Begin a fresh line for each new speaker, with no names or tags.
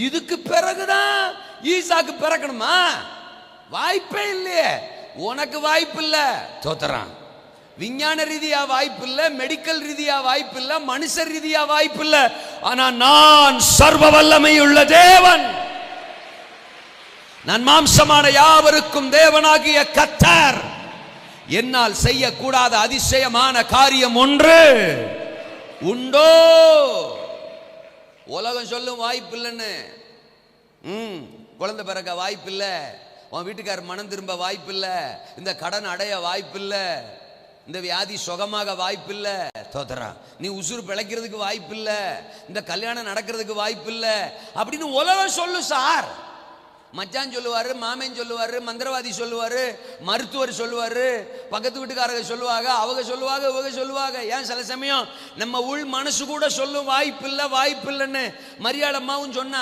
இதுக்கு பிறகுதான் ஈசாக்கு பிறக்கணுமா? வாய்ப்பே இல்லையே. உனக்கு வாய்ப்பு இல்ல, தோத்துறான். விஞ்ஞான ரீதியா வாய்ப்பு இல்ல, மெடிக்கல் ரீதியா வாய்ப்பு இல்ல, மனுஷ ரீதியா வாய்ப்பு இல்ல. ஆனா நான் சர்வ வல்லமை உள்ள தேவன், நான் மாம்சமான யாவருக்கும் தேவனாகிய கர்த்தர். என்னால் செய்யக்கூடாத அதிசயமான காரியம் ஒன்று உண்டோ? உலகம் சொல்லும் வாய்ப்பு இல்லைன்னு. குழந்தை பிறக்க வாய்ப்பு இல்லை, உன் வீட்டுக்காரர் மனம் திரும்ப வாய்ப்பு இல்லை, இந்த கடன் அடைய வாய்ப்பு இல்லை, இந்த வியாதி சுகமாக வாய்ப்பு இல்லை, தோத்துறா. நீ உசுறு பிழைக்கிறதுக்கு வாய்ப்பு இல்லை, இந்த கல்யாணம் நடக்கிறதுக்கு வாய்ப்பு இல்லை அப்படின்னு உலகம் சொல்லு சார். மச்சான் சொல்லுவாரு, மாமன் சொல்லுவாரு, மந்திரவாதி சொல்லுவாரு, மருத்துவர் சொல்லுவாரு, பக்கத்து வீட்டுக்காரங்க சொல்லுவாங்க, அவங்க சொல்லுவாங்க, இவங்க சொல்லுவாங்க. ஏன் சில சமயம் நம்ம உள் மனசு கூட சொல்லும் வாய்ப்பு இல்லை வாய்ப்பு இல்லைன்னு. மரியாதை அம்மாவும் சொன்னா,